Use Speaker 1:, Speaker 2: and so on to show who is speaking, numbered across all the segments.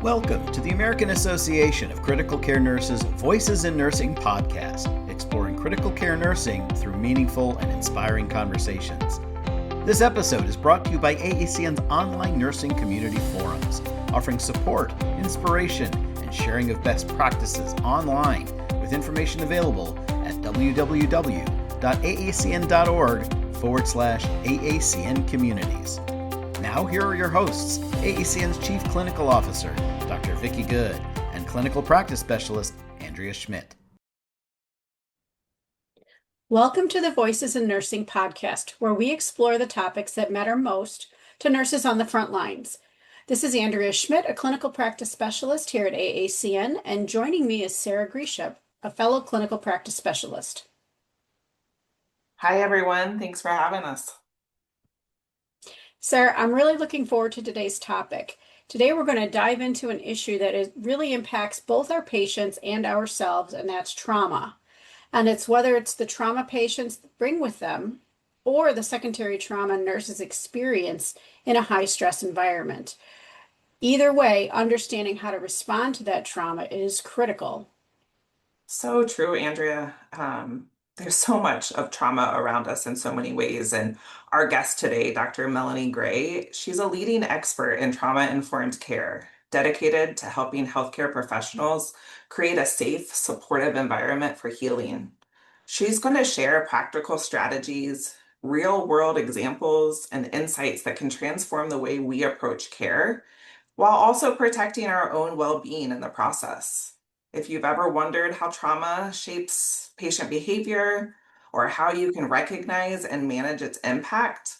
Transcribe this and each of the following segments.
Speaker 1: Welcome to the American Association of Critical Care Nurses Voices in Nursing podcast, exploring critical care nursing through meaningful and inspiring conversations. This episode is brought to you by AACN's online nursing community forums, offering support, inspiration, and sharing of best practices online, with information available at www.aacn.org/AACN communities. Now, here are your hosts, AACN's Chief Clinical Officer, Dr. Vicki Good, and Clinical Practice Specialist, Andrea Schmidt.
Speaker 2: Welcome to the Voices in Nursing podcast, where we explore the topics that matter most to nurses on the front lines. This is Andrea Schmidt, a Clinical Practice Specialist here at AACN, and joining me is Sarah Grisham, a fellow Clinical Practice Specialist.
Speaker 3: Hi, everyone. Thanks for having us.
Speaker 2: Sarah, I'm really looking forward to today's topic. Today, we're going to dive into an issue that really impacts both our patients and ourselves, and that's trauma. And it's whether it's the trauma patients bring with them or the secondary trauma nurses experience in a high-stress environment. Either way, understanding how to respond to that trauma is critical.
Speaker 3: So true, Andrea. There's so much of trauma around us in so many ways. And our guest today, Dr. Melanie Gray, she's a leading expert in trauma-informed care, dedicated to helping healthcare professionals create a safe, supportive environment for healing. She's going to share practical strategies, real-world examples, and insights that can transform the way we approach care, while also protecting our own well-being in the process. If you've ever wondered how trauma shapes patient behavior or how you can recognize and manage its impact,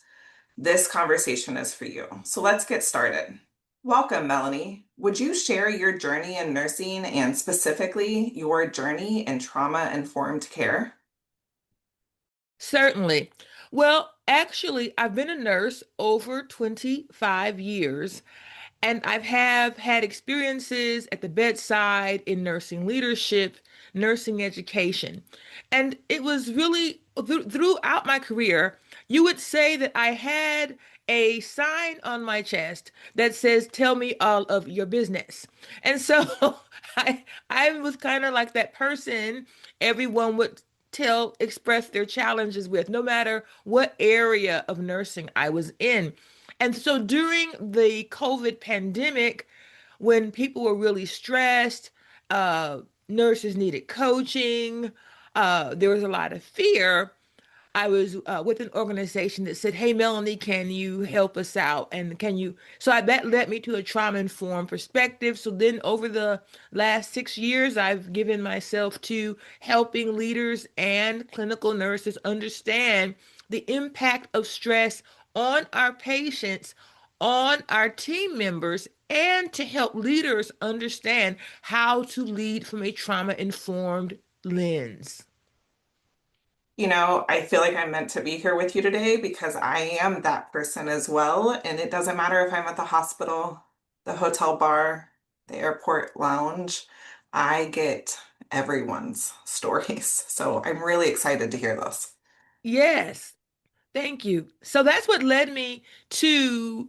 Speaker 3: this conversation is for you. So let's get started. Welcome, Melanie. Would you share your journey in nursing and specifically your journey in trauma-informed care?
Speaker 4: Certainly. Well, actually, I've been a nurse over 25 years. And I've had experiences at the bedside in nursing leadership, nursing education. And it was really throughout my career, you would say that I had a sign on my chest that says, "Tell me all of your business." And so I was kind of like that person everyone would express their challenges with, no matter what area of nursing I was in. And so during the COVID pandemic, when people were really stressed, nurses needed coaching, there was a lot of fear. I was with an organization that said, "Hey, Melanie, can you help us out? And can you?" That led me to a trauma-informed perspective. So then over the last 6 years, I've given myself to helping leaders and clinical nurses understand the impact of stress on our patients, on our team members, and to help leaders understand how to lead from a trauma-informed lens.
Speaker 3: You know, I feel like I'm meant to be here with you today because I am that person as well. And it doesn't matter if I'm at the hospital, the hotel bar, the airport lounge, I get everyone's stories. So I'm really excited to hear this.
Speaker 4: Yes. Thank you. So that's what led me to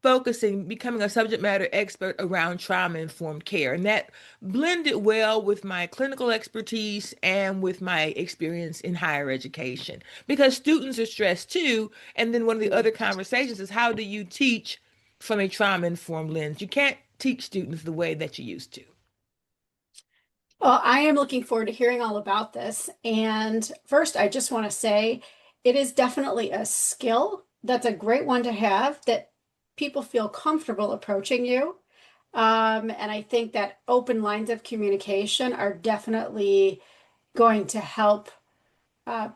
Speaker 4: becoming a subject matter expert around trauma-informed care. And that blended well with my clinical expertise and with my experience in higher education, because students are stressed too. And then one of the other conversations is, how do you teach from a trauma-informed lens? You can't teach students the way that you used to.
Speaker 2: Well, I am looking forward to hearing all about this. And first, I just want to say it is definitely a skill that's a great one to have, that people feel comfortable approaching you. And I think that open lines of communication are definitely going to help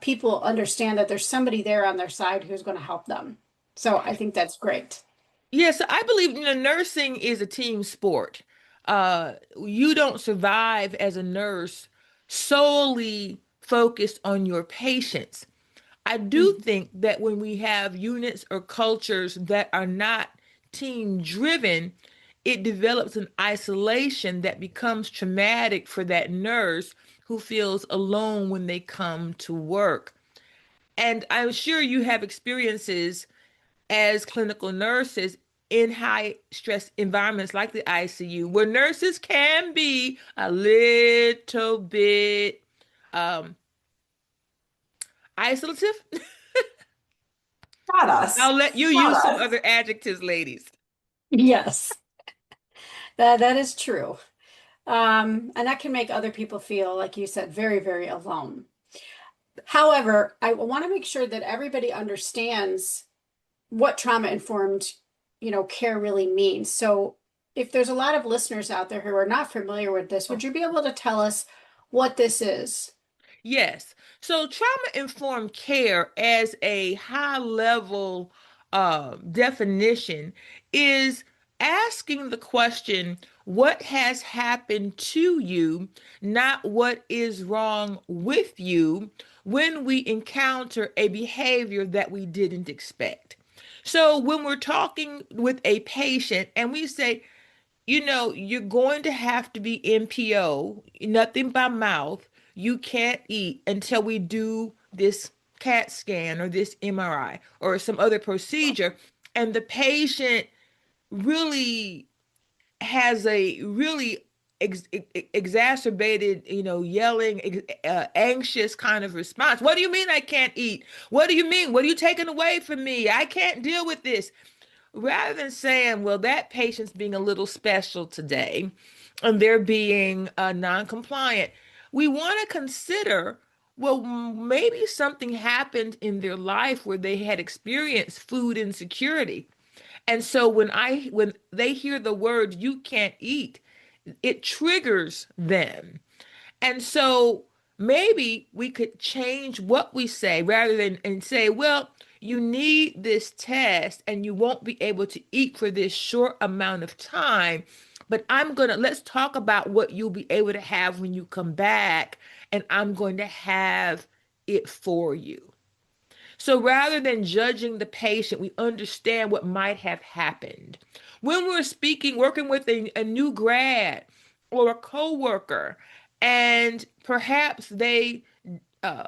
Speaker 2: people understand that there's somebody there on their side who's going to help them. So I think that's great.
Speaker 4: Yes, I believe, nursing is a team sport. You don't survive as a nurse solely focused on your patients. I do think that when we have units or cultures that are not team driven, it develops an isolation that becomes traumatic for that nurse who feels alone when they come to work. And I'm sure you have experiences as clinical nurses in high stress environments like the ICU, where nurses can be a little bit um, isolative.
Speaker 3: Not us.
Speaker 4: I'll let you
Speaker 3: Not
Speaker 4: use some
Speaker 3: us.
Speaker 4: other adjectives, ladies.
Speaker 2: Yes, that is true. And that can make other people feel, like you said, very, very alone. However, I want to make sure that everybody understands what trauma-informed, care really means. So if there's a lot of listeners out there who are not familiar with this, would you be able to tell us what this is?
Speaker 4: Yes. So trauma informed care as a high level definition is asking the question, what has happened to you, not what is wrong with you, when we encounter a behavior that we didn't expect. So when we're talking with a patient and we say, you're going to have to be NPO, nothing by mouth. You can't eat until we do this CAT scan or this MRI or some other procedure. And the patient really has a really exacerbated, yelling, anxious kind of response. What do you mean I can't eat? What do you mean? What are you taking away from me? I can't deal with this. Rather than saying, well, that patient's being a little special today and they're being non-compliant, we want to consider, well, maybe something happened in their life where they had experienced food insecurity. And so when they hear the word you can't eat, it triggers them. And so maybe we could change what we say rather than and say, well, you need this test and you won't be able to eat for this short amount of time. But let's talk about what you'll be able to have when you come back, and I'm going to have it for you. So rather than judging the patient, we understand what might have happened. When we're working with a new grad or a coworker, and perhaps they uh,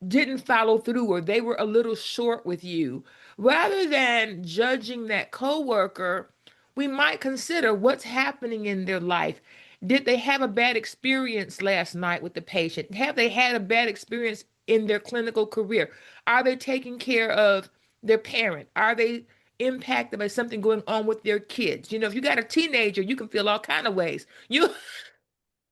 Speaker 4: didn't follow through or they were a little short with you, rather than judging that coworker, we might consider what's happening in their life. Did they have a bad experience last night with the patient? Have they had a bad experience in their clinical career? Are they taking care of their parent? Are they impacted by something going on with their kids? If you got a teenager, you can feel all kind of ways.
Speaker 3: You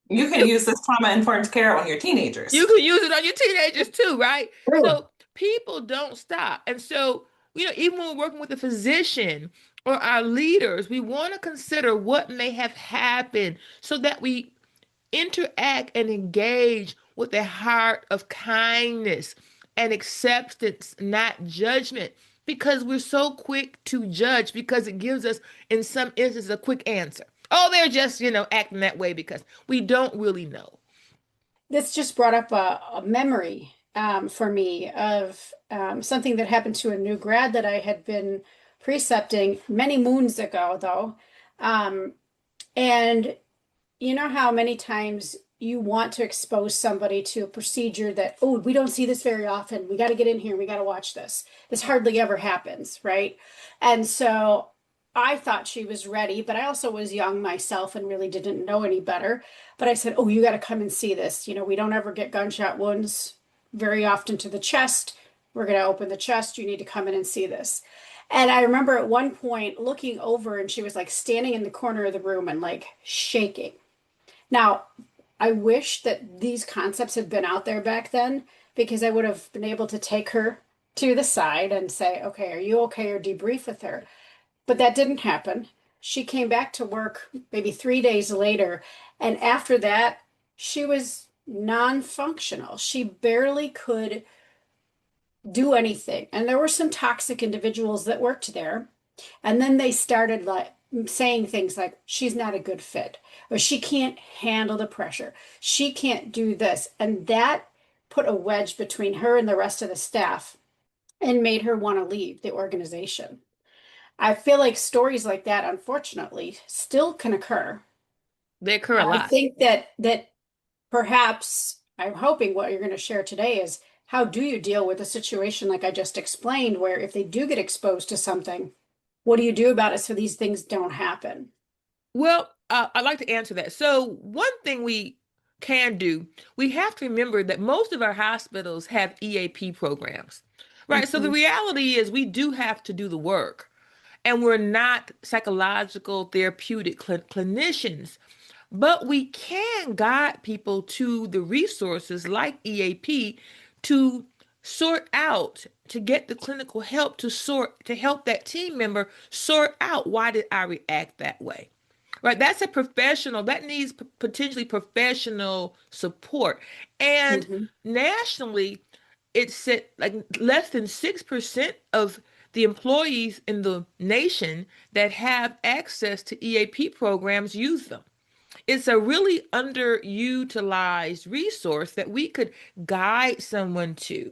Speaker 3: can
Speaker 4: You
Speaker 3: use this trauma-informed care on your
Speaker 4: You
Speaker 3: teenagers.
Speaker 4: can use it on your teenagers too, right?
Speaker 2: True.
Speaker 4: So people don't stop. And so, even when we're working with a physician or our leaders, we want to consider what may have happened so that we interact and engage with a heart of kindness and acceptance, not judgment, because we're so quick to judge because it gives us, in some instances, a quick answer. Oh, they're just, acting that way because we don't really know.
Speaker 2: This just brought up a memory for me of something that happened to a new grad that I had been precepting many moons ago, though. Um, and you know how many times you want to expose somebody to a procedure that, oh, we don't see this very often. We got to get in here. We got to watch this. This hardly ever happens, right? And so I thought she was ready, but I also was young myself and really didn't know any better. But I said, oh, you got to come and see this. We don't ever get gunshot wounds very often to the chest. We're going to open the chest. You need to come in and see this. And I remember at one point looking over and she was like standing in the corner of the room and like shaking. Now, I wish that these concepts had been out there back then because I would have been able to take her to the side and say, okay, are you okay? Or debrief with her. But that didn't happen. She came back to work maybe 3 days later. And after that, she was non-functional. She barely could do anything. And there were some toxic individuals that worked there. And then they started like saying things like, she's not a good fit, or she can't handle the pressure. She can't do this. And that put a wedge between her and the rest of the staff and made her want to leave the organization. I feel like stories like that, unfortunately, still can occur.
Speaker 4: They occur a
Speaker 2: I
Speaker 4: lot.
Speaker 2: think that perhaps I'm hoping what you're going to share today is how do you deal with a situation like I just explained, where if they do get exposed to something, what do you do about it so these things don't happen?
Speaker 4: Well, I'd like to answer that. So, one thing we can do, we have to remember that most of our hospitals have EAP programs, right? So, the
Speaker 2: Mhm.
Speaker 4: reality is we do have to do the work, and we're not psychological therapeutic clinicians, but we can guide people to the resources like EAP to sort out, to get the clinical help to help that team member sort out why did I react that way. Right, that's a professional that needs potentially professional support. And
Speaker 2: Mhm.
Speaker 4: nationally, it's said like less than 6% of the employees in the nation that have access to EAP programs use them. It's a really underutilized resource that we could guide someone to.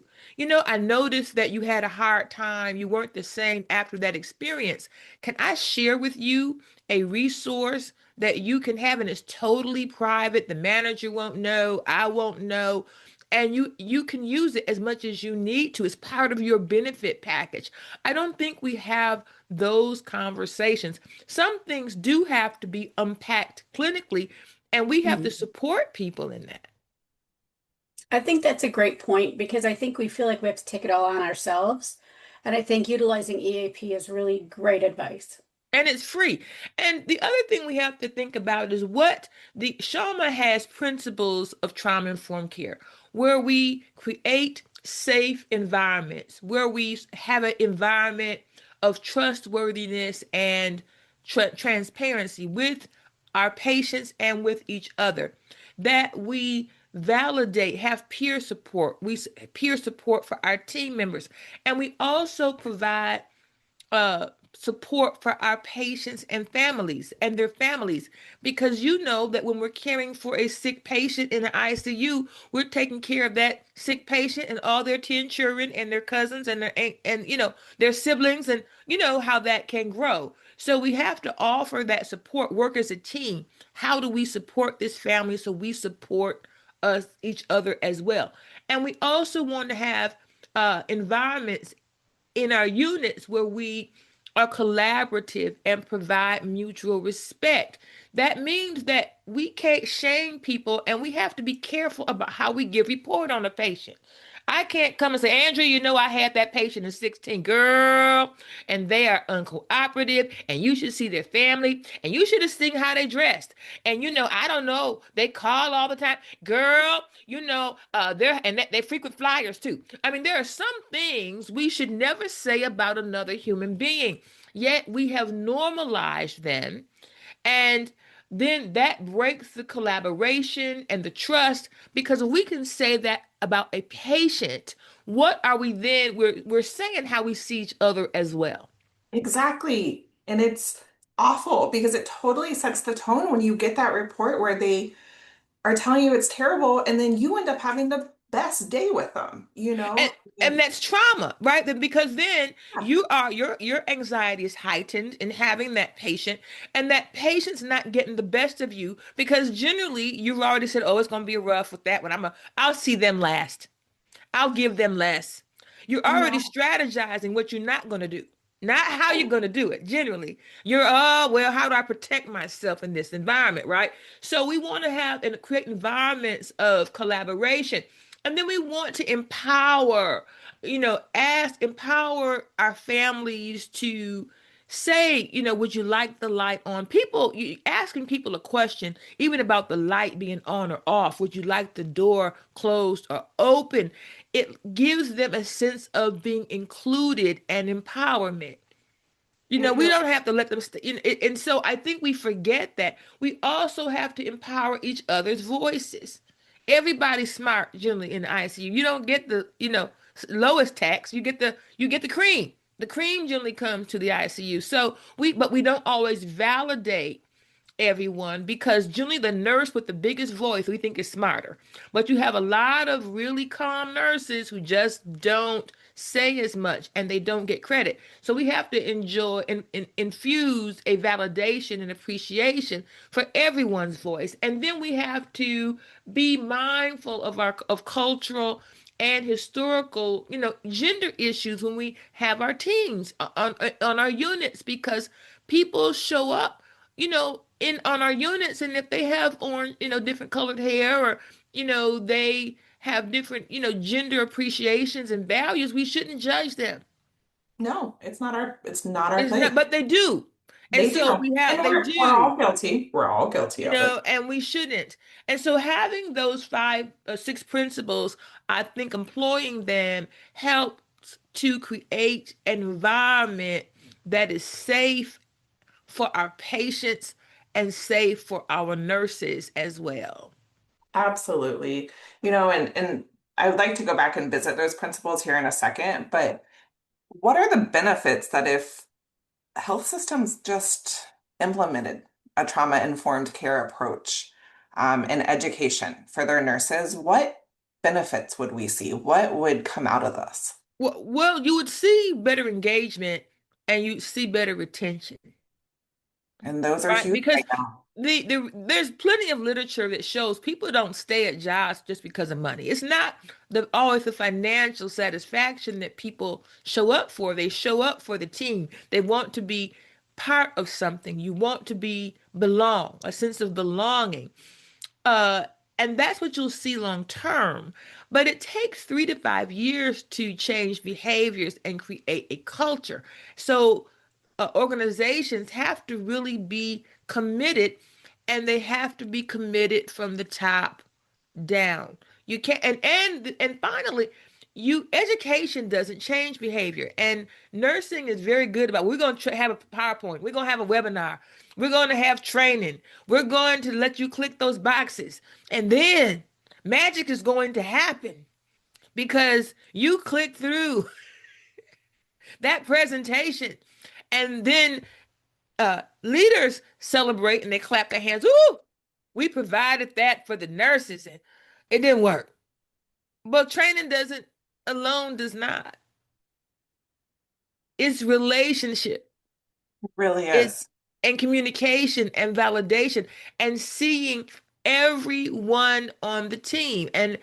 Speaker 4: I noticed that you had a hard time, you weren't the same after that experience. Can I share with you a resource that you can have, and it's totally private? The manager won't know, I won't know, and you can use it as much as you need to. It's part of your benefit package. I don't think we have those conversations. Some things do have to be unpacked clinically, and we have to
Speaker 2: Mhm.
Speaker 4: support people in that.
Speaker 2: I think that's a great point because I think we feel like we have to take it all on ourselves. And I think utilizing EAP is really great advice.
Speaker 4: And it's free. And the other thing we have to think about is what the Shama has principles of trauma informed care, where we create safe environments, where we have an environment of trustworthiness and transparency with our patients and with each other, that we validate, have peer support for our team members, and we also provide support for our patients and families and their families, because that when we're caring for a sick patient in the ICU, we're taking care of that sick patient and all their 10 children and their cousins and their siblings, and how that can grow. So we have to offer that support, work as a team. How do we support this family so we support us each other as well? And we also want to have environments in our units where we are collaborative and provide mutual respect. That means that we can't shame people, and we have to be careful about how we give report on a patient. I can't come and say, Andrea, I had that patient in 16, girl, and they are uncooperative, and you should see their family, and you should have seen how they dressed. And I don't know, they call all the time, girl, they frequent flyers too. I mean, there are some things we should never say about another human being, yet we have normalized them. And then that breaks the collaboration and the trust, because if we can say that about a patient, what are we then? We're saying how we see each other as well.
Speaker 3: Exactly. And it's awful because it totally sets the tone when you get that report where they are telling you it's terrible and then you end up having the best day with them, you
Speaker 4: And
Speaker 3: know?
Speaker 4: and that's trauma, right? Because then
Speaker 3: Yeah.
Speaker 4: your anxiety is heightened in having that patient, and that patient's not getting the best of you because generally you've already said, oh, it's gonna be rough with that one. I'll see them last. I'll give them less. You're
Speaker 3: I
Speaker 4: already
Speaker 3: know.
Speaker 4: strategizing what you're not going to do, not how you're going to do it. Generally, oh, well, how do I protect myself in this environment, right? So we want to have and create environments of collaboration. And then we want to empower, empower our families to say, would you like the light on? Asking people a question, even about the light being on or off, would you like the door closed or open? It gives them a sense of being included and empowerment.
Speaker 3: It
Speaker 4: We
Speaker 3: really,
Speaker 4: don't have to let them and so I think we forget that we also have to empower each other's voices. Everybody's smart generally in the ICU. You don't get the, lowest tax. You get the cream. The cream generally comes to the ICU. So we don't always validate everyone, because generally the nurse with the biggest voice we think is smarter, but you have a lot of really calm nurses who just don't say as much and they don't get credit. So we have to enjoy and infuse a validation and appreciation for everyone's voice, and then we have to be mindful of our of cultural and historical, gender issues when we have our teams on our units, because people show up, in on our units, and if they have orange, different colored hair, or they have different, gender appreciations and values, we shouldn't judge them.
Speaker 3: No, it's not our
Speaker 4: It's
Speaker 3: place.
Speaker 4: not, but they do. And
Speaker 3: They
Speaker 4: so
Speaker 3: do.
Speaker 4: we
Speaker 3: And
Speaker 4: have, they
Speaker 3: we're
Speaker 4: do.
Speaker 3: all guilty. We're all guilty of it.
Speaker 4: And we shouldn't. And so having those five or six principles, I think employing them helps to create an environment that is safe for our patients and safe for our nurses as well.
Speaker 3: Absolutely. And I would like to go back and visit those principles here in a second, but what are the benefits that if health systems just implemented a trauma-informed care approach in education for their nurses, what benefits would we see? What would come out of this?
Speaker 4: Well, you would see better engagement and you see better retention,
Speaker 3: And those are
Speaker 4: right?
Speaker 3: huge
Speaker 4: Because
Speaker 3: right now.
Speaker 4: there's plenty of literature that shows people don't stay at jobs just because of money. It's not always the financial satisfaction that people show up for. They show up for the team. They want to be part of something. You want to belong, a sense of belonging. Uh, and that's what you'll see long term. But it takes 3 to 5 years to change behaviors and create a culture. So organizations have to really be committed, and they have to be committed from the top down. You can't, and finally, education doesn't change behavior. And nursing is very good about, we're going to have a PowerPoint, we're going to have a webinar, we're going to have training, we're going to let you click those boxes, and then magic is going to happen because you click through that presentation, and then leaders celebrate and they clap their hands. Ooh, we provided that for the nurses, and it didn't work. But training doesn't alone does not. It's relationship.
Speaker 3: It really
Speaker 4: It's
Speaker 3: is.
Speaker 4: and communication and validation and seeing everyone on the team. And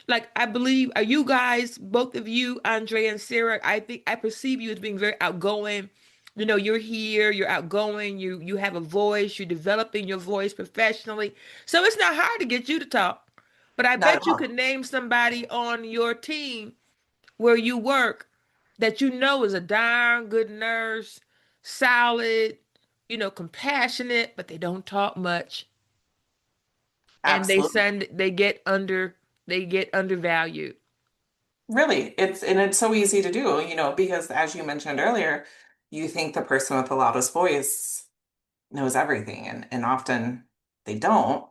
Speaker 4: like I believe, are you guys, both of you, Andre and Sarah, I think I perceive you as being very outgoing. You're here, you're outgoing, you have a voice, you're developing your voice professionally. So it's not hard to get you to talk. But I
Speaker 3: Not at
Speaker 4: bet you could
Speaker 3: all.
Speaker 4: name somebody on your team where you work that is a darn good nurse, solid, compassionate, but they don't talk much, and
Speaker 3: Absolutely.
Speaker 4: they get undervalued.
Speaker 3: Really, it's so easy to do, because as you mentioned earlier, you think the person with the loudest voice knows everything, and often they don't,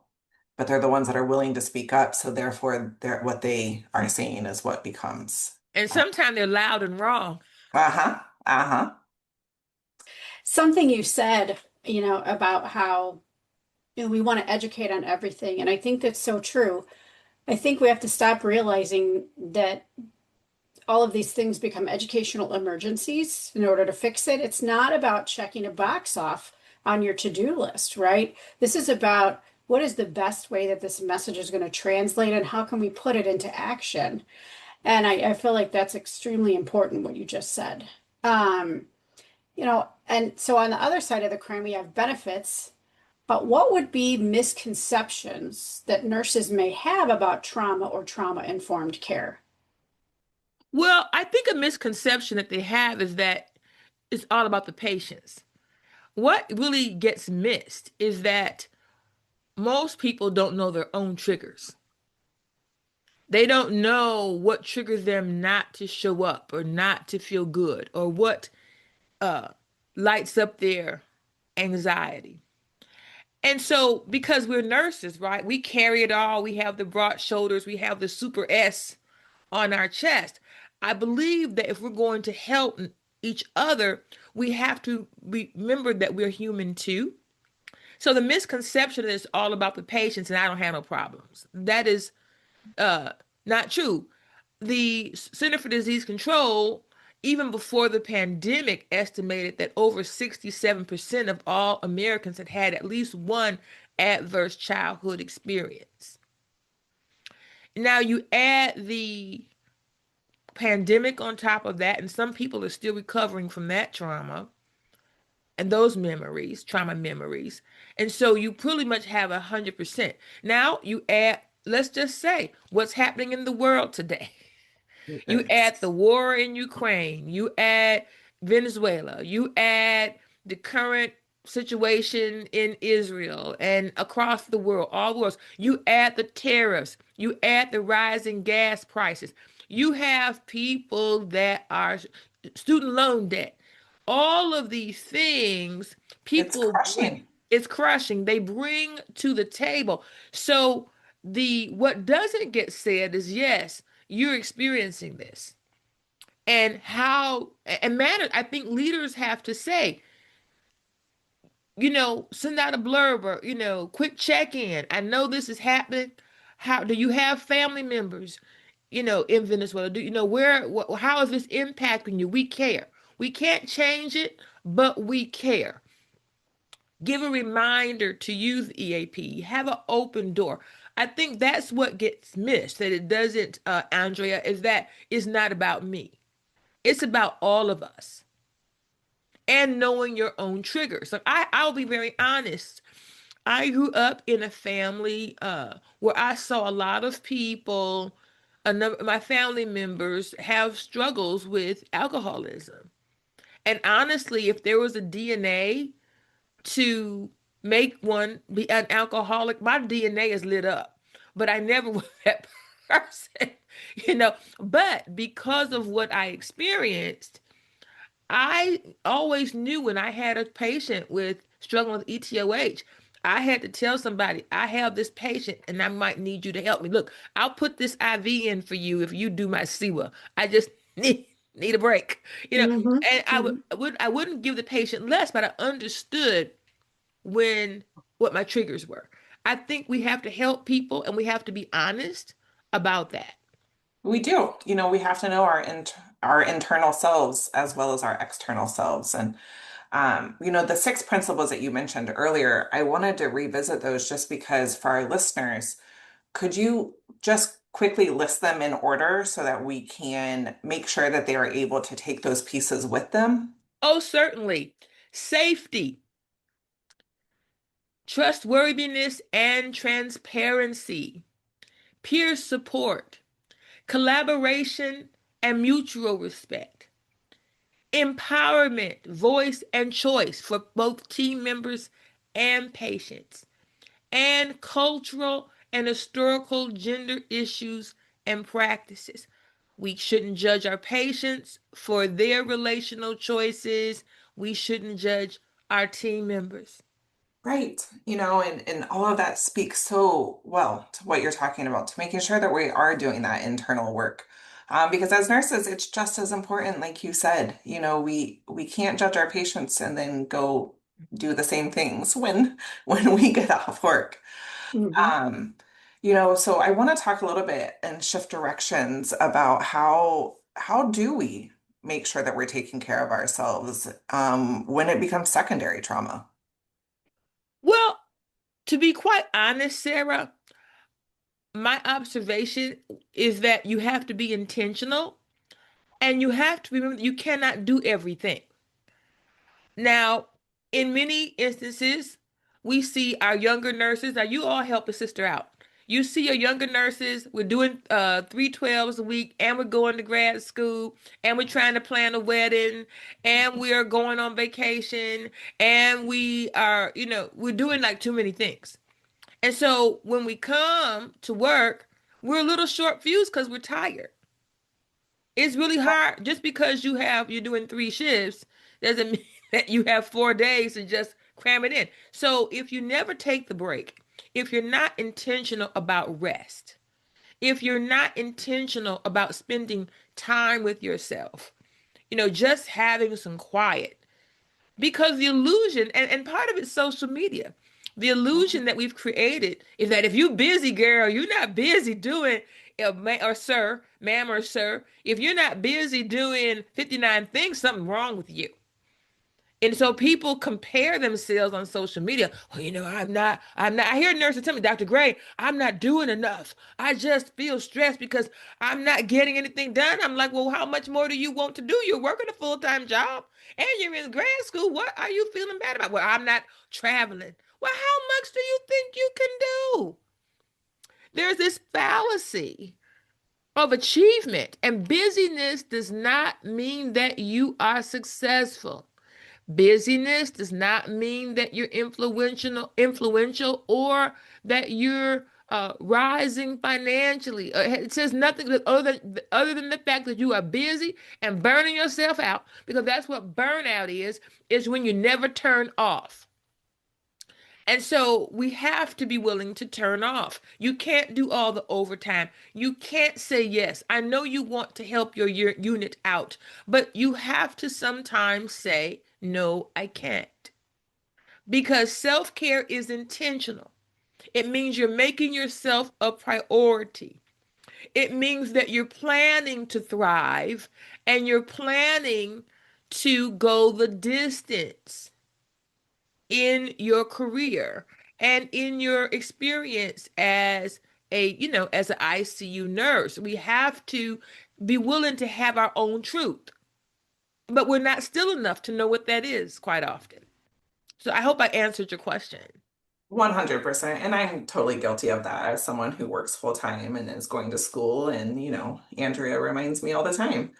Speaker 3: but they're the ones that are willing to speak up, so therefore what they are saying is what becomes
Speaker 4: And sometimes they're loud and wrong.
Speaker 3: uh-huh, uh-huh.
Speaker 2: Something you said, about how, we want to educate on everything. And I think that's so true. I think we have to stop realizing that all of these things become educational emergencies in order to fix it. It's not about checking a box off on your to-do list, right? This is about what is the best way that this message is going to translate and how can we put it into action? And I feel like that's extremely important what you just said. And so on the other side of the coin, we have benefits, but what would be misconceptions that nurses may have about trauma or trauma-informed care?
Speaker 4: Well, I think a misconception that they have is that it's all about the patients. What really gets missed is that most people don't know their own triggers. They don't know what triggers them not to show up or not to feel good, or what uh, lights up their anxiety. And so, because we're nurses, right, we carry it all. We have the broad shoulders, we have the super S on our chest. I believe that if we're going to help each other, we have to remember that we're human too. So the misconception is all about the patients and I don't have no problems. That is uh, not true. The Center for Disease Control, even before the pandemic, estimated that over 67% of all Americans had had at least one adverse childhood experience. Now you add the pandemic on top of that, and some people are still recovering from that trauma and those memories, trauma memories. And so you pretty much have 100%. Now you add, let's just say, what's happening in the world today. You add the war in Ukraine, you add Venezuela, you add the current situation in Israel and across the world, all wars. You add the tariffs, you add the rising gas prices. You have people that are student loan debt. All of these things,
Speaker 3: It's
Speaker 4: people bring,
Speaker 3: crushing.
Speaker 4: it's crushing. They bring to the table. So the what doesn't get said is yes, you're experiencing this. And how and matter, I think leaders have to say, send out a blurb or, quick check-in. I know this is happening. How do you have family members, in Venezuela? Do you know how is this impacting you? We care. We can't change it, but we care. Give a reminder to use EAP. Have an open door. I think that's what gets missed, that it doesn't, Andrea, is that it's not about me. It's about all of us and knowing your own triggers. Like I'll be very honest. I grew up in a family where I saw a lot of people, a number my family members have struggles with alcoholism. And honestly, if there was a DNA to make one be an alcoholic, my DNA is lit up. But I never was that person, But because of what I experienced, I always knew when I had a patient with struggling with ETOH, I had to tell somebody, I have this patient and I might need you to help me. Look, I'll put this IV in for you if you do my SIWA. I just need a break.
Speaker 2: Mm-hmm.
Speaker 4: And I wouldn't give the patient less, but I understood when what my triggers were. I think we have to help people and we have to be honest about that.
Speaker 3: We do. We have to know our internal selves as well as our external selves. And the six principles that you mentioned earlier, I wanted to revisit those just because for our listeners, could you just quickly list them in order so that we can make sure that they are able to take those pieces with them?
Speaker 4: Oh, certainly. Safety, trustworthiness and transparency, peer support, collaboration and mutual respect, empowerment, voice and choice for both team members and patients, and cultural and historical gender issues and practices. We shouldn't judge our patients for their relational choices. We shouldn't judge our team members.
Speaker 3: Right. And all of that speaks so well to what you're talking about, to making sure that we are doing that internal work. Because as nurses, it's just as important, like you said, we can't judge our patients and then go do the same things when we get off work.
Speaker 2: Mm-hmm.
Speaker 3: So I want to talk a little bit and shift directions about how do we make sure that we're taking care of ourselves when it becomes secondary trauma?
Speaker 4: Well, to be quite honest, Sarah, my observation is that you have to be intentional and you have to remember that you cannot do everything. Now, in many instances, we see our younger nurses. Now, you all help a sister out. You see your younger nurses, we're doing 312s a week, and we're going to grad school, and we're trying to plan a wedding, and we are going on vacation, and we are, we're doing like too many things. And so when we come to work, we're a little short fused because we're tired. It's really hard. Just because you're doing 3 shifts doesn't mean that you have 4 days to just cram it in. So if you never take the break, if you're not intentional about rest, if you're not intentional about spending time with yourself, just having some quiet, because the illusion, and part of it's social media, the illusion that we've created is that if you busy, girl, you're not busy doing, or sir, ma'am or sir, if you're not busy doing 59 things, something wrong with you. And so people compare themselves on social media. Well, I'm not. I hear nurses tell me, Dr. Gray, I'm not doing enough. I just feel stressed because I'm not getting anything done. I'm like, well, how much more do you want to do? You're working a full-time job and you're in grad school. What are you feeling bad about? Well, I'm not traveling. Well, how much do you think you can do? There's this fallacy of achievement, and busyness does not mean that you are successful. Busyness does not mean that you're influential, or that you're rising financially. It says nothing other than the fact that you are busy and burning yourself out, because that's what burnout is when you never turn off. And so we have to be willing to turn off. You can't do all the overtime. You can't say yes. I know you want to help your unit out, but you have to sometimes say, no, I can't. Because self-care is intentional. It means you're making yourself a priority. It means that you're planning to thrive and you're planning to go the distance in your career and in your experience as as an ICU nurse. We have to be willing to have our own truth, but we're not still enough to know what that is quite often. So I hope I answered your question.
Speaker 3: 100%. And I'm totally guilty of that as someone who works full time and is going to school. And, Andrea reminds me all the time.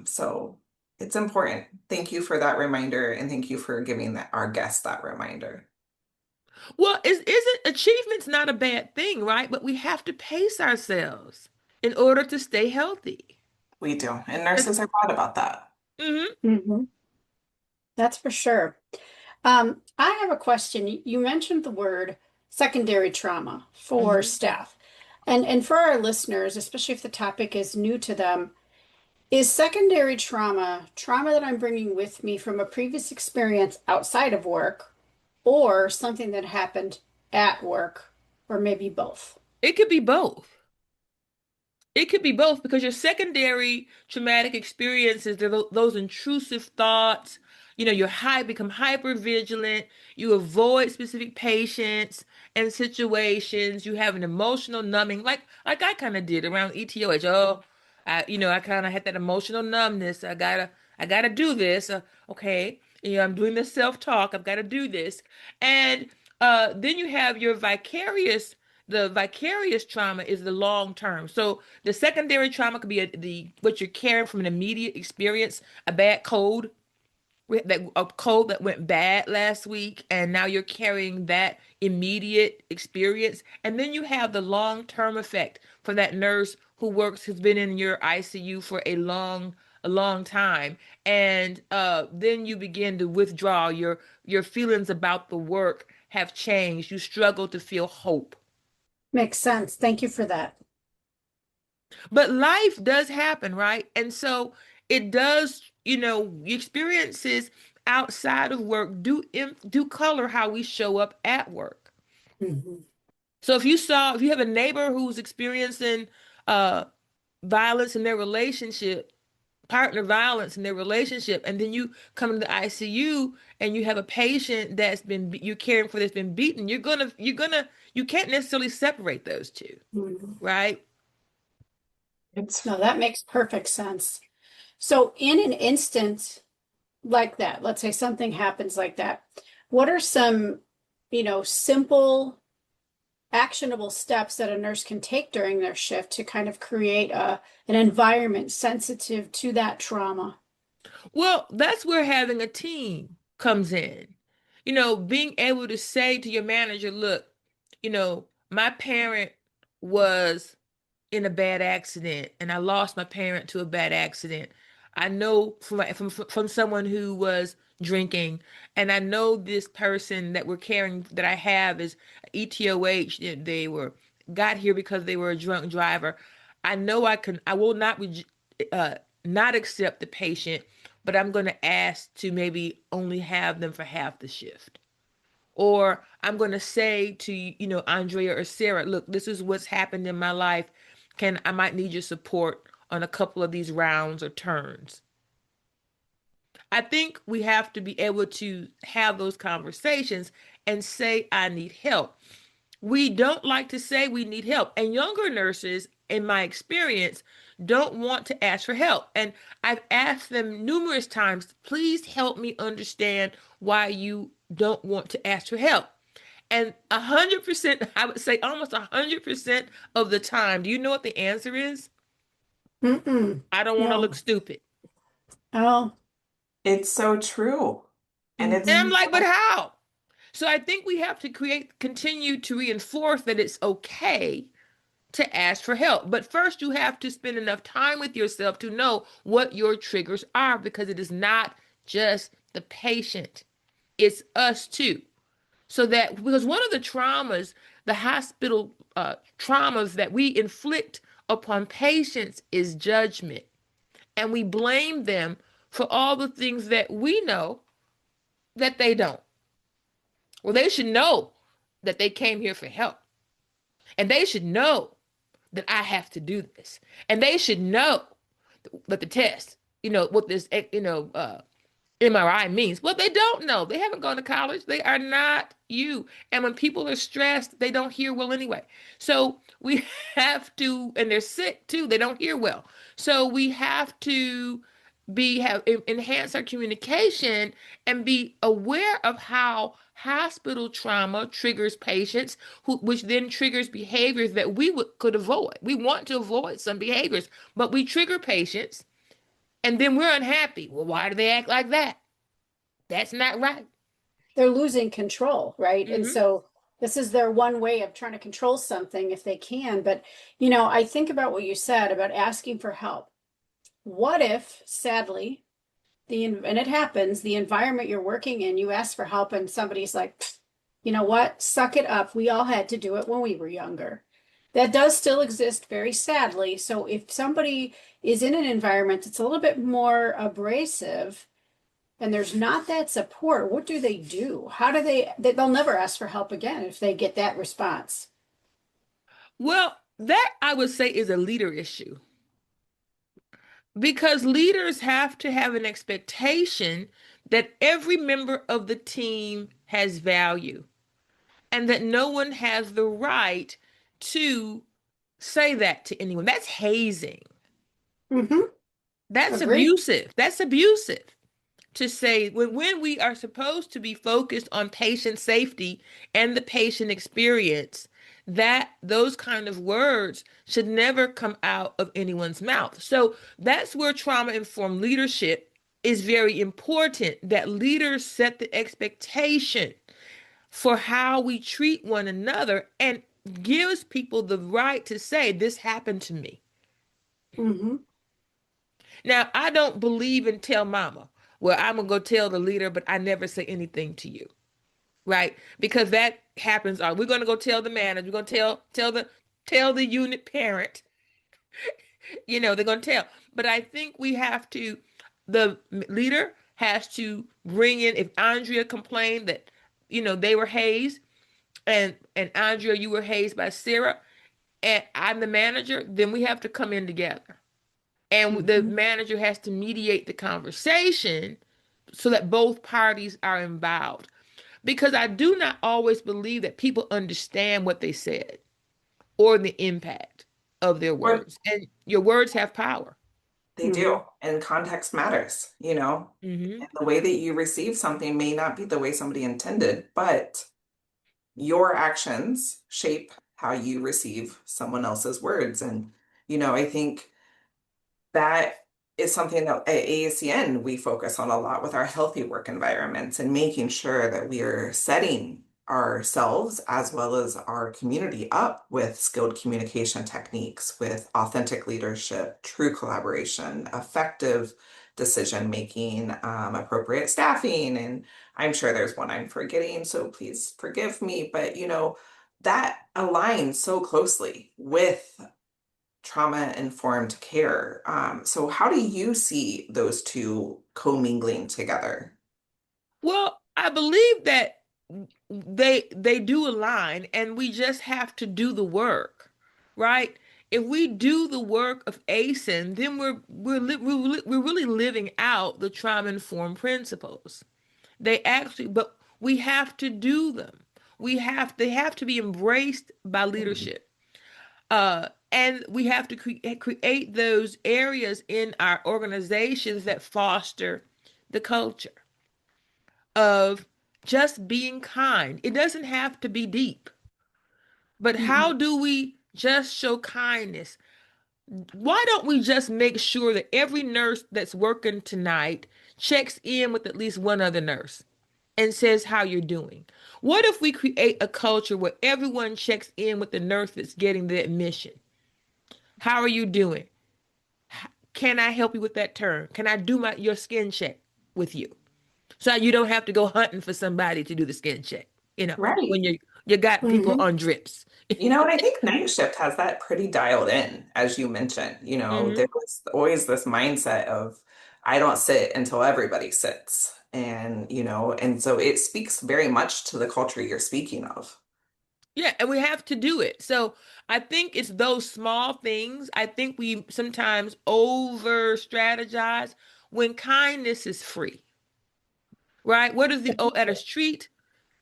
Speaker 3: So it's important. Thank you for that reminder. And thank you for giving our guests that reminder.
Speaker 4: Well, isn't achievements not a bad thing, right? But we have to pace ourselves in order to stay healthy.
Speaker 3: We do. And nurses are bad about that.
Speaker 2: Mm-hmm. That's for sure. I have a question. You mentioned the word secondary trauma for staff. And for our listeners, especially if the topic is new to them, is secondary trauma that I'm bringing with me from a previous experience outside of work, or something that happened at work, or maybe both?
Speaker 4: It could be both. It could be both, because your secondary traumatic experiences, those intrusive thoughts, become hyper vigilant, you avoid specific patients and situations, you have an emotional numbing, like I kind of did around ETOH. Oh, I kind of had that emotional numbness. I gotta do this. Okay, I'm doing this self-talk. I've got to do this. And then you have your vicarious. The vicarious trauma is the long term. So the secondary trauma could be what you're carrying from an immediate experience, a bad cold, a cold that went bad last week, and now you're carrying that immediate experience. And then you have the long term effect for that nurse who's been in your ICU for a long time. And then you begin to withdraw. Your feelings about the work have changed. You struggle to feel hope.
Speaker 2: Makes sense. Thank you for that.
Speaker 4: But life does happen, right? And so it does, experiences outside of work do color how we show up at work.
Speaker 2: Mhm.
Speaker 4: So if you have a neighbor who's experiencing uh violence in their relationship, partner violence in their relationship, and then you come to the ICU and you have a patient you're caring for that's been beaten, you can't necessarily separate those two,
Speaker 2: Mhm.
Speaker 4: right?
Speaker 2: No, that makes perfect sense. So in an instance like that, let's say something happens like that, what are some, simple, actionable steps that a nurse can take during their shift to kind of create an environment sensitive to that trauma?
Speaker 4: Well, that's where having a team comes in. Being able to say to your manager, look, my parent was in a bad accident and I lost my parent to a bad accident. I know from someone who was drinking, and I know this person that we're caring that I have is ETOH. They were got here because they were a drunk driver. I will uh, not accept the patient, but I'm going to ask to maybe only have them for half the shift. Or I'm going to say to, Andrea or Sarah, look, this is what's happened in my life. I might need your support on a couple of these rounds or turns. I think we have to be able to have those conversations and say, I need help. We don't like to say we need help. And younger nurses, in my experience, don't want to ask for help. And I've asked them numerous times, please help me understand why you don't want to ask for help. And 100%, I would say almost 100% of the time, do you know what the answer is?
Speaker 2: Mm-mm.
Speaker 4: I don't want to look
Speaker 2: No.
Speaker 4: stupid.
Speaker 2: Oh.
Speaker 3: It's so true. And
Speaker 4: And
Speaker 3: it's
Speaker 4: I'm
Speaker 2: Mm-hmm.
Speaker 4: like, but how? So I think we have to continue to reinforce that it's okay to ask for help. But first, you have to spend enough time with yourself to know what your triggers are, because it is not just the patient, it's us too. So that, because one of the traumas, the hospital traumas that we inflict upon patients is judgment. And we blame them for all the things that we know that they don't. Well, they should know that they came here for help. And they should know that I have to do this. And they should know that the test, what this, MRI means. Well, they don't know. They haven't gone to college. They are not you. And when people are stressed, they don't hear well anyway. So we have to, and they're sick too. They don't hear well. So we have to enhance our communication and be aware of how hospital trauma triggers patients, which then triggers behaviors that we could avoid. We want to avoid some behaviors, but we trigger patients, and then we're unhappy. Well, why do they act like that? That's not right.
Speaker 2: They're losing control, right? And
Speaker 4: Hmm.
Speaker 2: so this is their one way of trying to control something if they can. But, I think about what you said about asking for help. What if, sadly, and it happens, the environment you're working in, you ask for help and somebody's like, you know what, suck it up. We all had to do it when we were younger. That does still exist very sadly. So if somebody is in an environment that's a little bit more abrasive, and there's not that support, what do they do? How do they'll never ask for help again if they get that response.
Speaker 4: Well, that I would say is a leader issue, because leaders have to have an expectation that every member of the team has value and that no one has the right to say that to anyone. That's hazing.
Speaker 2: Mm-hmm.
Speaker 4: That's
Speaker 2: Agree.
Speaker 4: abusive. That's abusive to say when we are supposed to be focused on patient safety and the patient experience, that those kind of words should never come out of anyone's mouth. So that's where trauma informed leadership is very important, that leaders set the expectation for how we treat one another and gives people the right to say, this happened to me.
Speaker 2: Mm-hmm.
Speaker 4: Now, I don't believe in tell mama. Well, I'm gonna go tell the leader, but I never say anything to you, right? Because that happens. We're gonna go tell the manager. We're gonna tell the unit parent. They're gonna tell. But I think we have to. The leader has to bring in. If Andrea complained that, they were hazed, and Andrea, you were hazed by Sarah, and I'm the manager, then we have to come in together. And the
Speaker 2: Mm-hmm.
Speaker 4: manager has to mediate the conversation so that both parties are involved. Because I do not always believe that people understand what they said or the impact of their
Speaker 3: or
Speaker 4: words. And your words have power.
Speaker 3: they
Speaker 2: Mm-hmm.
Speaker 3: do. And context matters, you know.
Speaker 4: Hmm.
Speaker 3: And the way that you receive something may not be the way somebody intended, but your actions shape how you receive someone else's words. And, I think that is something that at AACN we focus on a lot with our healthy work environments and making sure that we are setting ourselves as well as our community up with skilled communication techniques, with authentic leadership, true collaboration, effective decision making, appropriate staffing. And I'm sure there's one I'm forgetting, so please forgive me. But, that aligns so closely with trauma informed care. So, how do you see those two commingling together?
Speaker 4: Well, I believe that they do align, and we just have to do the work, right? If we do the work of ASIN, then we're really living out the trauma-informed principles. But we have to do them. They have to be embraced by leadership. And we have to create those areas in our organizations that foster the culture of just being kind. It doesn't have to be deep, but how do we just show kindness? Why don't we just make sure that every nurse that's working tonight checks in with at least one other nurse and says how you're doing? What if we create a culture where everyone checks in with the nurse that's getting the admission? How are you doing? Can I help you with that turn? Can I do your skin check with you? So you don't have to go hunting for somebody to do the skin check,
Speaker 3: Right.
Speaker 4: when you got people
Speaker 2: Mhm.
Speaker 4: on drips.
Speaker 3: And I think night shift has that pretty dialed in, as you mentioned. There
Speaker 4: Hmm.
Speaker 3: was always this mindset of, I don't sit until everybody sits. And so it speaks very much to the culture you're speaking of.
Speaker 4: Yeah, and we have to do it. So I think it's those small things. I think we sometimes over strategize when kindness is free, right? What is the that is treat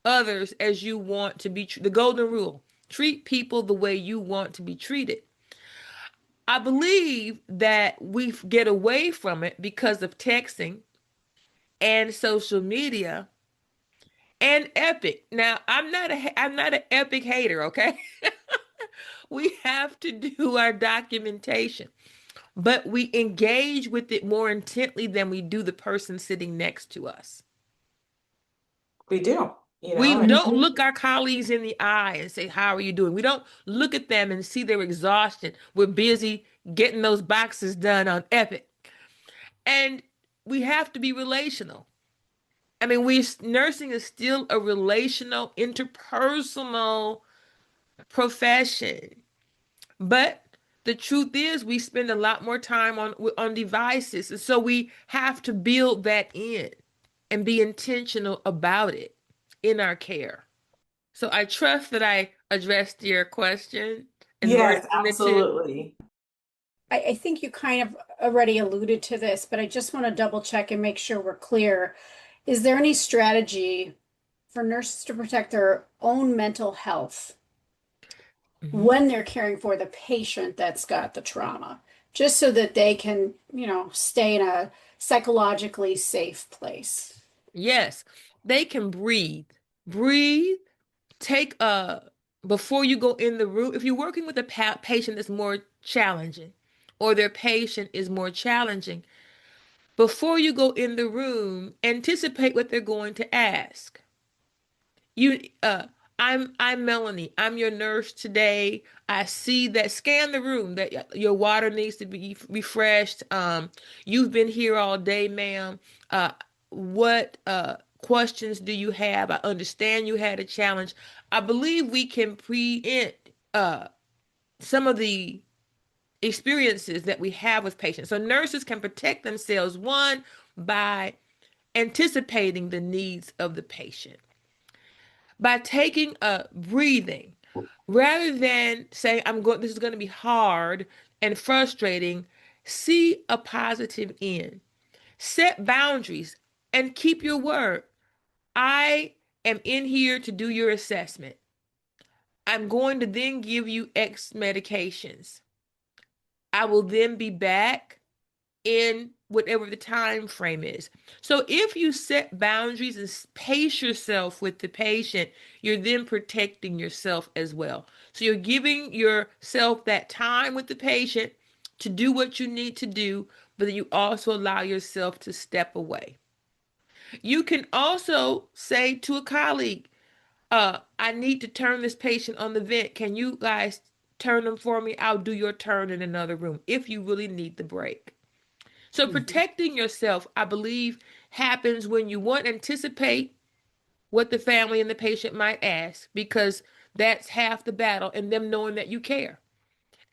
Speaker 4: others as you want to be the golden rule. Treat people the way you want to be treated. I believe that we get away from it because of texting and social media and Epic. Now, I'm not an Epic hater, okay? We have to do our documentation, but we engage with it more intently than we do the person sitting next to us.
Speaker 3: We do,
Speaker 4: We
Speaker 3: and
Speaker 4: don't look our colleagues in the eye and say, "How are you doing?" We don't look at them and see their exhaustion. We're busy getting those boxes done on Epic. And we have to be relational. I mean, nursing is still a relational, interpersonal profession. But the truth is, we spend a lot more time on devices, and so we have to build that in and be intentional about it in our care. So I trust that I addressed your question and
Speaker 3: yes,
Speaker 4: nursing the two.
Speaker 3: absolutely.
Speaker 2: I think you kind of already alluded to this, but I just want to double check and make sure we're clear. Is there any strategy for nurses to protect their own mental health
Speaker 4: Mhm.
Speaker 2: when they're caring for the patient that's got the trauma, just so that they can, stay in a psychologically safe place?
Speaker 4: Yes, they can breathe. Breathe. Take before you go in the room. If you're working with a patient that's more challenging, or their patient is more challenging, before you go in the room, anticipate what they're going to ask. You I'm Melanie. I'm your nurse today. I see that scan the room that your water needs to be refreshed. You've been here all day, ma'am. What questions do you have? I understand you had a challenge. I believe we can preempt some of the experiences that we have with patients. So nurses can protect themselves, one, by anticipating the needs of the patient, by taking a breathing, rather than saying, this is going to be hard and frustrating. See a positive end. Set boundaries and keep your word. I am in here to do your assessment. I'm going to then give you X medications. I will then be back in whatever the time frame is. So if you set boundaries and pace yourself with the patient, you're then protecting yourself as well. So you're giving yourself that time with the patient to do what you need to do, but you also allow yourself to step away. You can also say to a colleague, I need to turn this patient on the vent. Can you guys turn them for me? I'll do your turn in another room if you really need the break. So
Speaker 2: Mhm.
Speaker 4: protecting yourself, I believe, happens when you one, anticipate what the family and the patient might ask, because that's half the battle, and them knowing that you care.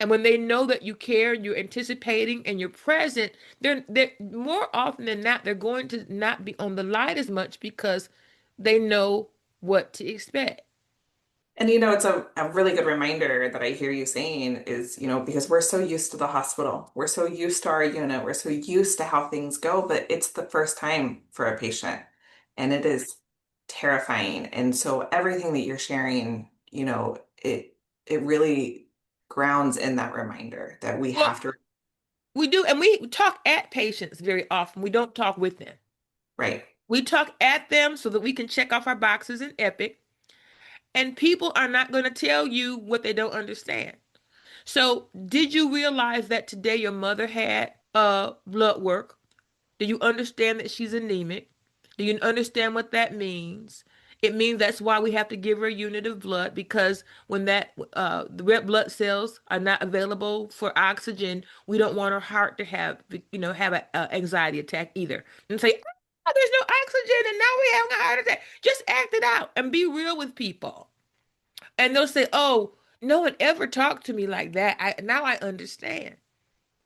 Speaker 4: And when they know that you care, you're anticipating and you're present, they're more often than not, they're going to not be on the light as much because they know what to expect.
Speaker 3: And it's a really good reminder that I hear you saying is, because we're so used to the hospital, we're so used to our unit, we're so used to how things go, but it's the first time for a patient and it is terrifying. And so everything that you're sharing, it really grounds in that reminder that we
Speaker 4: Well,
Speaker 3: have to,
Speaker 4: we do, and we talk at patients very often. We don't talk with them.
Speaker 3: right.
Speaker 4: We talk at them so that we can check off our boxes in Epic, and people are not going to tell you what they don't understand. So, did you realize that today your mother had blood work? Do you understand that she's anemic? Do you understand what that means? It means that's why we have to give her a unit of blood, because when the red blood cells are not available for oxygen, we don't want her heart to have an anxiety attack either. And say, oh, there's no oxygen and now we're having a heart attack. Just act it out and be real with people. And they'll say, oh, no one ever talked to me like that. Now I understand.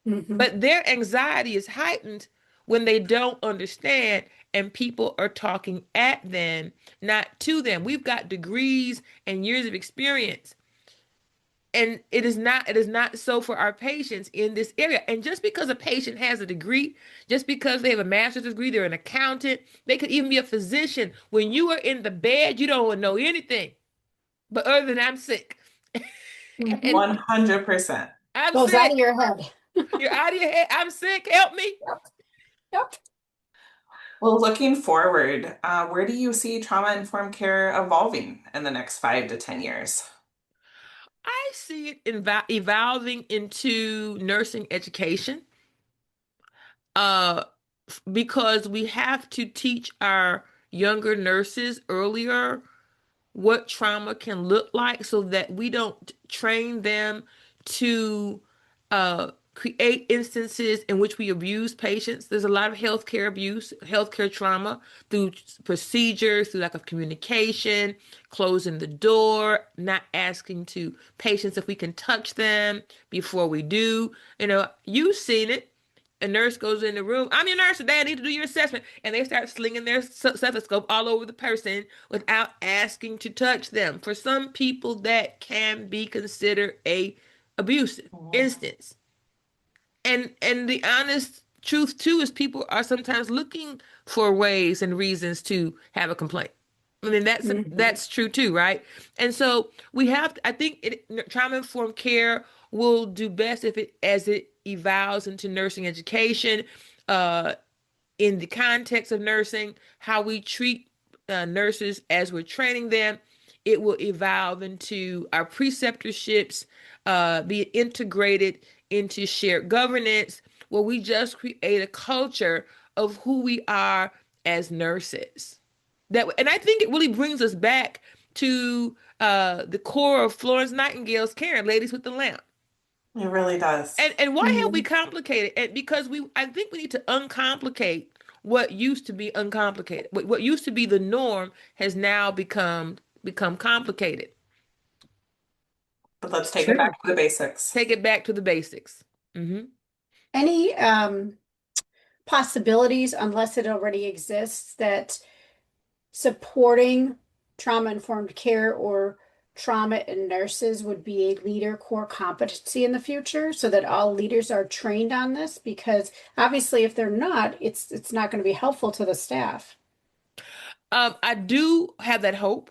Speaker 2: Mhm.
Speaker 4: But their anxiety is heightened when they don't understand and people are talking at them, not to them. We've got degrees and years of experience. And it is not so for our patients in this area. And just because a patient has a degree, just because they have a master's degree, they're an accountant, they could even be a physician. When you are in the bed, you don't know anything. But other than I'm sick.
Speaker 2: Mhm.
Speaker 4: And
Speaker 3: 100%.
Speaker 4: I'm
Speaker 2: Goes out
Speaker 4: sick.
Speaker 2: of your head.
Speaker 4: You're out of your head. I'm sick. Help me.
Speaker 2: Yep. Yep.
Speaker 3: Well, looking forward, where do you see trauma-informed care evolving in the next 5 to 10 years?
Speaker 4: I see it evolving into nursing education, uh, because we have to teach our younger nurses earlier what trauma can look like so that we don't train them to create instances in which we abuse patients. There's a lot of healthcare abuse, healthcare trauma through procedures, through lack of communication, closing the door, not asking to patients if we can touch them before we do. You've seen it. A nurse goes in the room. I'm your nurse today. I need to do your assessment. And they start slinging their stethoscope all over the person without asking to touch them. For some people, that can be considered a abusive
Speaker 3: Mhm.
Speaker 4: instance. And the honest truth too is people are sometimes looking for ways and reasons to have a complaint. I mean
Speaker 2: Mhm.
Speaker 4: that's true too, right? And so we have I think trauma informed care will do best if it as it evolves into nursing education, uh, in the context of nursing, how we treat nurses as we're training them. It will evolve into our preceptorships, be integrated into shared governance, where we just create a culture of who we are as nurses. And I think it really brings us back to the core of Florence Nightingale's care, Ladies with the Lamp.
Speaker 3: It really does.
Speaker 4: And why have we
Speaker 2: Mhm.
Speaker 4: complicated? And because I think we need to uncomplicate what used to be uncomplicated. What used to be the norm has now become complicated.
Speaker 3: But let's take it back
Speaker 2: True.
Speaker 3: to the basics.
Speaker 4: Take it back to the basics. Hmm.
Speaker 2: Any possibilities, unless it already exists, that supporting trauma-informed care or trauma in nurses would be a leader core competency in the future so that all leaders are trained on this? Because obviously if they're not, it's not going to be helpful to the staff.
Speaker 4: I do have that hope.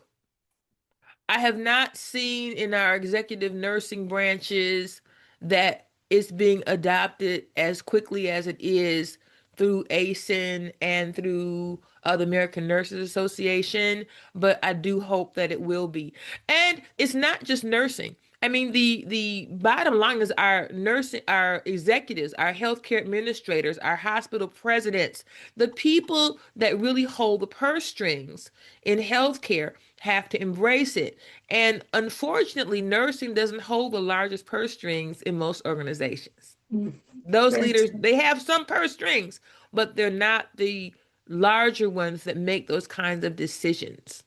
Speaker 4: I have not seen in our executive nursing branches that it's being adopted as quickly as it is through ASIN and through the American Nurses Association, but I do hope that it will be. And it's not just nursing. I mean, the bottom line is our nursing, our executives, our healthcare administrators, our hospital presidents, the people that really hold the purse strings in healthcare have to embrace it. And unfortunately, nursing doesn't hold the largest purse strings in most organizations.
Speaker 2: Mm.
Speaker 4: Those
Speaker 2: Very
Speaker 4: leaders,
Speaker 2: true.
Speaker 4: they have some purse strings, but they're not the larger ones that make those kinds of decisions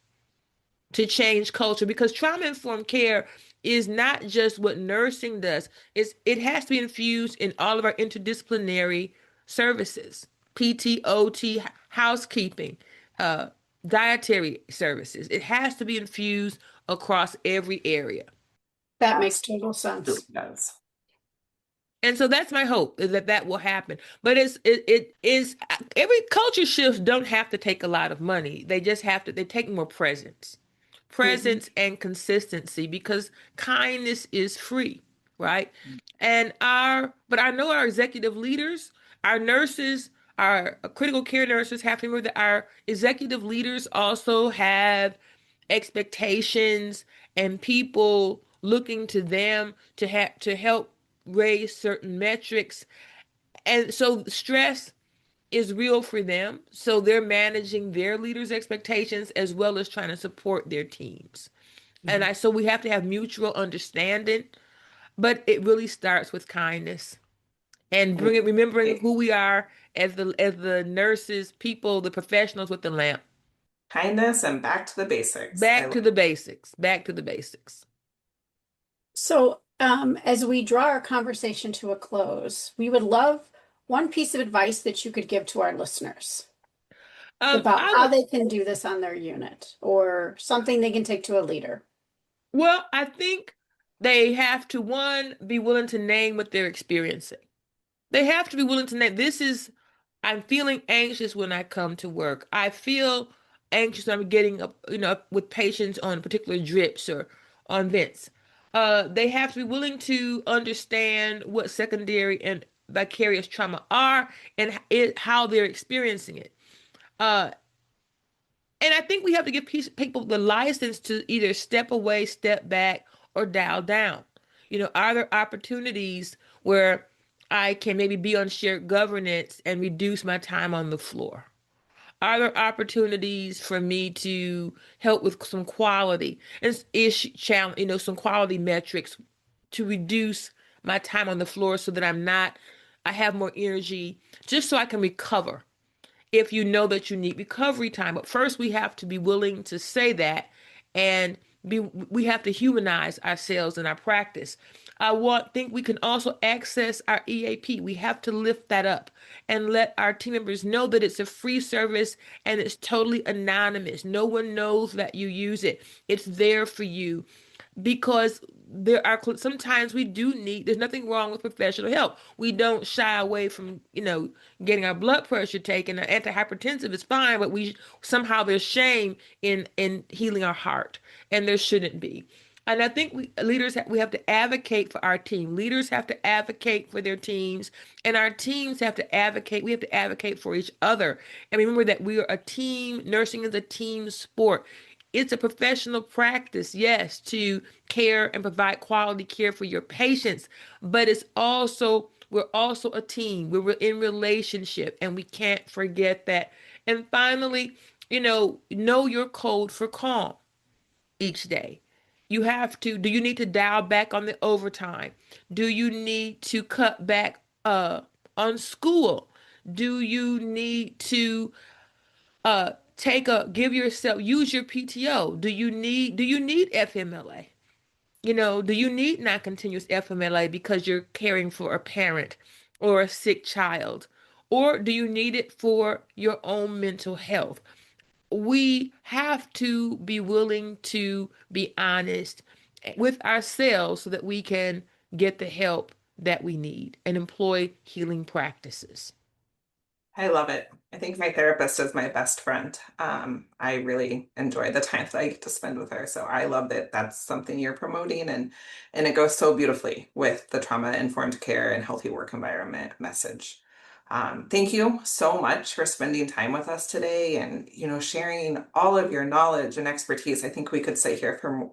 Speaker 4: to change culture, because trauma informed care is not just what nursing does. It has to be infused in all of our interdisciplinary services, PT, OT, housekeeping, dietary services. It has to be infused across every area.
Speaker 2: That makes total sense.
Speaker 3: Absolutely does.
Speaker 4: And so that's my hope, is that that will happen. But it is, every culture shifts don't have to take a lot of money. They just have to, they take more presence and consistency, because kindness is free, right? But I know our executive leaders, our nurses, our critical care nurses have to remember that our executive leaders also have expectations and people looking to them to help raise certain metrics. And so stress is real for them. So they're managing their leaders' expectations as well as trying to support their teams. So we have to have mutual understanding, but it really starts with kindness and remembering who we are as the nurses, people, the professionals with the lamp.
Speaker 3: Kindness and back to the basics.
Speaker 4: Back to the basics. Back to the basics.
Speaker 2: So, as we draw our conversation to a close, we would love one piece of advice that you could give to our listeners about how they can do this on their unit, or something they can take to a leader.
Speaker 4: Well, I think they have to, one, be willing to name what they're experiencing. They have to be willing to name, I'm feeling anxious when I come to work. I feel anxious when I'm getting up, with patients on particular drips or on vents. They have to be willing to understand what secondary and vicarious trauma are and how they're experiencing it. And I think we have to give people the license to either step away, step back, or dial down. Are there opportunities where I can maybe be on shared governance and reduce my time on the floor? Are there opportunities for me to help with some quality and challenge, some quality metrics to reduce my time on the floor so that I have more energy, just so I can recover if you know that you need recovery time. But first, we have to be willing to say that, and we have to humanize ourselves in our practice. Think we can also access our EAP. We have to lift that up and let our team members know that it's a free service and it's totally anonymous. No one knows that you use it. It's there for you, because sometimes there's nothing wrong with professional help. We don't shy away from, getting our blood pressure taken. Antihypertensive is fine, but somehow there's shame in healing our heart, and there shouldn't be. And I think we have to advocate for our team. Leaders have to advocate for their teams, and our teams have to advocate. We have to advocate for each other. And remember that we are a team. Nursing is a team sport. It's a professional practice, yes, to care and provide quality care for your patients, but we're also a team. We're in relationship, and we can't forget that. And finally, know your code for calm each day. Do you need to dial back on the overtime? Do you need to cut back on school? Do you need to use your PTO? Do you need FMLA? Do you need non-continuous FMLA because you're caring for a parent or a sick child? Or do you need it for your own mental health? We have to be willing to be honest with ourselves so that we can get the help that we need and employ healing practices.
Speaker 3: I love it. I think my therapist is my best friend. I really enjoy the time that I get to spend with her. So I love that that's something you're promoting, and it goes so beautifully with the trauma-informed care and healthy work environment message. Thank you so much for spending time with us today and, sharing all of your knowledge and expertise. I think we could sit here for,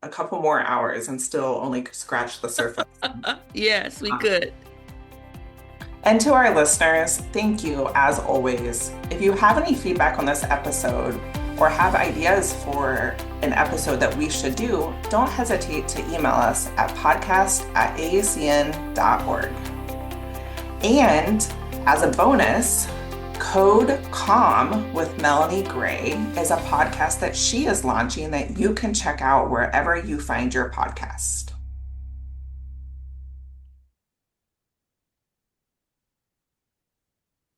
Speaker 3: a couple more hours and still only scratch the surface.
Speaker 4: Yes, we could.
Speaker 3: And to our listeners, thank you as always. If you have any feedback on this episode or have ideas for an episode that we should do, don't hesitate to email us at podcast@aacn.org. And as a bonus, Code Calm with Melanie Gray is a podcast that she is launching that you can check out wherever you find your podcast.